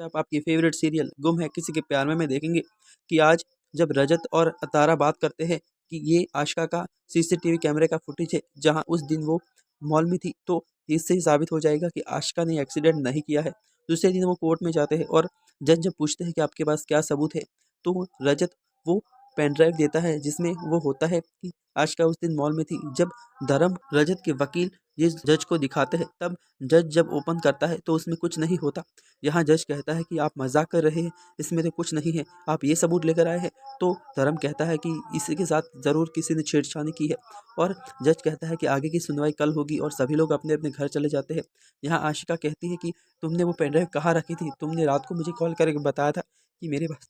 आप आपकी favourite serial गुम है किसी के प्यार में देखेंगे कि आज जब रजत और तारा बात करते हैं कि ये आशिका का सीसीटीवी कैमरे का फुटेज है जहां उस दिन वो मॉल में थी, तो इससे ही साबित हो जाएगा कि आशिका ने एक्सीडेंट नहीं किया है। दूसरे दिन वो कोर्ट में जाते हैं और जज जब पूछते हैं कि आपके पास क्या सबूत है, तो रजत वो पेन ड्राइव देता है जिसमें वो होता है कि आशिका उस दिन मॉल में थी। जब धर्म रजत के वकील ये जज को दिखाते हैं, तब जज जब ओपन करता है तो उसमें कुछ नहीं होता। यहाँ जज कहता है कि आप मजाक कर रहे हैं, इसमें तो कुछ नहीं है, आप ये सबूत लेकर आए हैं। तो धर्म कहता है कि इसी के साथ ज़रूर किसी ने छेड़छाड़ी की है। और जज कहता है कि आगे की सुनवाई कल होगी और सभी लोग अपने अपने घर चले जाते हैं। यहाँ आशिका कहती है कि तुमने वो पेन ड्राइव कहाँ रखी थी, तुमने रात को मुझे कॉल करके बताया था कि मेरे पास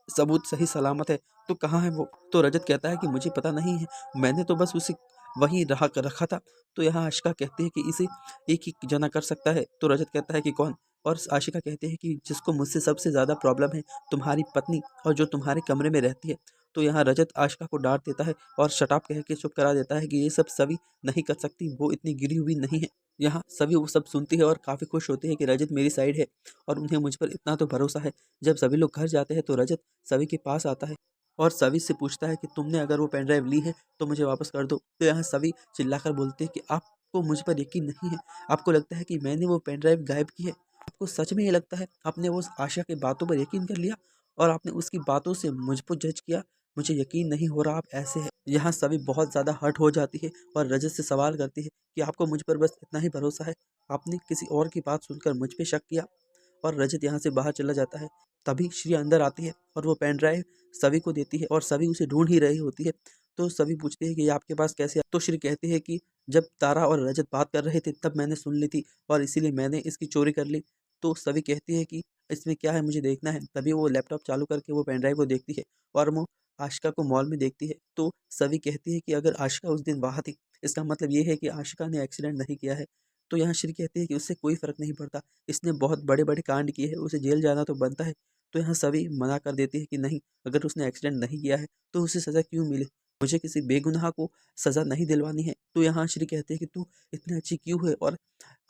सबूत सही सलामत है, तो कहाँ है वो? तो रजत कहता है कि मुझे पता नहीं है, मैंने तो बस उसे वहीं रखा था। तो यहाँ आशिका कहती है कि इसे एक ही जना कर सकता है। तो रजत कहता है कि कौन? और आशिका कहते हैं कि जिसको मुझसे सबसे ज़्यादा प्रॉब्लम है, तुम्हारी पत्नी, और जो तुम्हारे कमरे में रहती है। तो यहाँ रजत आशिका को डांट देता है और शटाप कह के चुप करा देता है कि ये सब सभी नहीं कर सकती, वो इतनी गिरी हुई नहीं है। यहाँ सभी वो सब सुनती है और काफ़ी खुश होती है कि रजत मेरी साइड है और उन्हें मुझ पर इतना तो भरोसा है। जब सभी लोग घर जाते हैं तो रजत सभी के पास आता है और सभी से पूछता है कि तुमने अगर वो पेन ड्राइव ली है तो मुझे वापस कर दो। तो यहाँ सभी चिल्लाकर बोलते हैं कि आपको मुझ पर यकीन नहीं है, आपको लगता है कि मैंने वो पेन ड्राइव गायब की है, आपको सच में ये लगता है? आपने वो आशा की बातों पर यकीन कर लिया और आपने उसकी बातों से मुझ पर जज किया। मुझे यकीन नहीं हो रहा आप ऐसे हैं। यहाँ सभी बहुत ज़्यादा हर्ट हो जाती है और रजत से सवाल करती है कि आपको मुझ पर बस इतना ही भरोसा है, आपने किसी और की बात सुनकर मुझ पे शक किया। और रजत यहाँ से बाहर चला जाता है। तभी श्री अंदर आती है और वो पेन ड्राइव सभी को देती है और सभी उसे ढूंढ ही रही होती है। तो सभी पूछते हैं कि ये आपके पास कैसे आया? तो श्री कहते हैं कि जब तारा और रजत बात कर रहे थे तब मैंने सुन ली थी और इसीलिए मैंने इसकी चोरी कर ली। तो सभी कहती है कि इसमें क्या है, मुझे देखना है। तभी वो लैपटॉप चालू करके वो पेन ड्राइव को देखती है और वो आशिका को मॉल में देखती है। तो सभी कहती है कि अगर आशिका उस दिन वहाँ थी, इसका मतलब ये है कि आशिका ने एक्सीडेंट नहीं किया है। तो यहाँ श्री कहती है कि उससे कोई फ़र्क नहीं पड़ता, इसने बहुत बड़े-बड़े कांड किए हैं, उसे जेल जाना तो बनता है। तो यहाँ सभी मना कर देते हैं कि नहीं, अगर उसने एक्सीडेंट नहीं किया है, तो उसे सज़ा क्यों मिले? मुझे किसी बेगुनाह को सज़ा नहीं दिलवानी है। तो यहाँ श्री कहते हैं कि तू इतनी अच्छी क्यों है और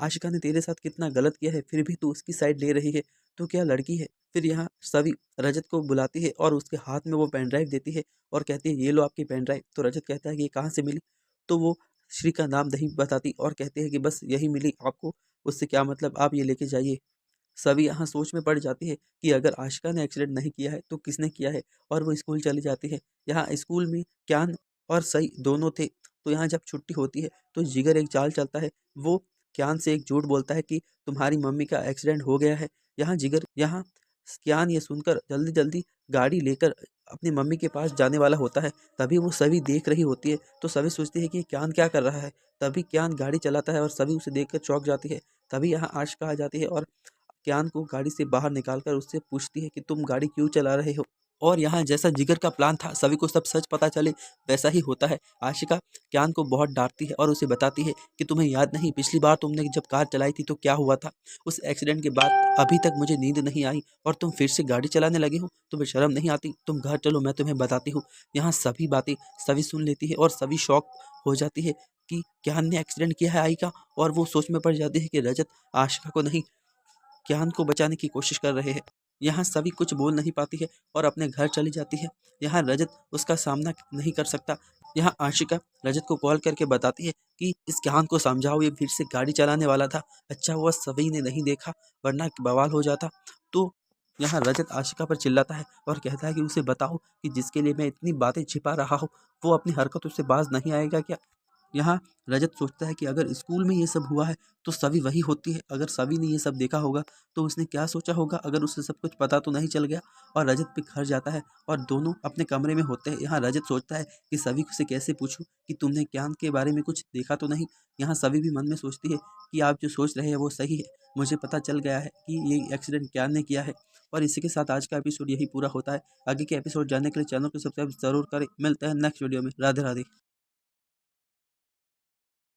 आशिका ने तेरे साथ कितना गलत किया है, फिर भी तू उसकी साइड ले रही है, तो क्या लड़की है? फिर यहाँ सभी रजत को बुलाती है और उसके हाथ में वो पेन ड्राइव देती है और कहती है, "ये लो आपकी पेन ड्राइव।" तो रजत कहता है कि ये कहाँ से मिली? तो वो श्री का नाम नहीं बताती और कहते हैं कि बस यही मिली आपको, उससे क्या मतलब, आप ये लेके जाइए। सभी यहाँ सोच में पड़ जाती है कि अगर आशिका ने एक्सीडेंट नहीं किया है तो किसने किया है, और वो स्कूल चली जाती है। यहाँ स्कूल में क्यान और सई दोनों थे। तो यहाँ जब छुट्टी होती है तो जिगर एक चाल चलता है। वो क्यान से एक झूठ बोलता है कि तुम्हारी मम्मी का एक्सीडेंट हो गया है। यहाँ क्यान ये सुनकर जल्दी जल्दी गाड़ी लेकर अपनी मम्मी के पास जाने वाला होता है। तभी वो सभी देख रही होती है तो सभी सोचते हैं कि क्यान क्या कर रहा है। तभी क्यान गाड़ी चलाता है और सभी उसे देखकर चौंक जाती है। तभी यहाँ आशिका आ जाती है और कियान को गाड़ी से बाहर निकालकर उससे पूछती है कि तुम गाड़ी क्यों चला रहे हो? और यहाँ जैसा जिगर का प्लान था सभी को सब सच पता चले, वैसा ही होता है। आशिका कियान को बहुत डांटती है और उसे बताती है कि तुम्हें याद नहीं, पिछली बार तुमने जब कार चलाई थी तो क्या हुआ था? उस एक्सीडेंट के बाद अभी तक मुझे नींद नहीं आई और तुम फिर से गाड़ी चलाने लगे हो, तुम्हें शर्म नहीं आती? तुम घर चलो, मैं तुम्हें बताती हूँ। यहाँ सभी बातें सभी सुन लेती है और सभी शॉक हो जाती है कि कियान ने एक्सीडेंट किया है आई का। और वो सोच में पड़ जाती है कि रजत आशिका को नहीं, ज्ञान को बचाने की कोशिश कर रहे हैं। यहाँ सभी कुछ बोल नहीं पाती है और अपने घर चली जाती है। यहाँ रजत उसका सामना नहीं कर सकता। यहाँ आशिका रजत को कॉल करके बताती है कि इस ज्ञान को समझाओ, ये फिर से गाड़ी चलाने वाला था, अच्छा हुआ सभी ने नहीं देखा, वरना बवाल हो जाता। तो यहाँ रजत आशिका पर चिल्लाता है और कहता है कि उसे बताओ कि जिसके लिए मैं इतनी बातें छिपा रहा हूँ, वो अपनी हरकतों से बाज नहीं आएगा क्या? यहाँ रजत सोचता है कि अगर स्कूल में ये सब हुआ है तो सभी वही होती है, अगर सभी ने ये सब देखा होगा तो उसने क्या सोचा होगा, अगर उसे सब कुछ पता तो नहीं चल गया। और रजत पे घर जाता है और दोनों अपने कमरे में होते हैं। यहाँ रजत सोचता है कि सभी से कैसे पूछूं कि तुमने ज्ञान के बारे में कुछ देखा तो नहीं। यहाँ सभी भी मन में सोचती है कि आप जो सोच रहे हैं वो सही है, मुझे पता चल गया है कि ये एक्सीडेंट ज्ञान ने किया है। और इसी के साथ आज का एपिसोड यही पूरा होता है। आगे के एपिसोड जानने के लिए चैनल को सब्सक्राइब जरूर करें। मिलते हैं नेक्स्ट वीडियो में। राधे राधे।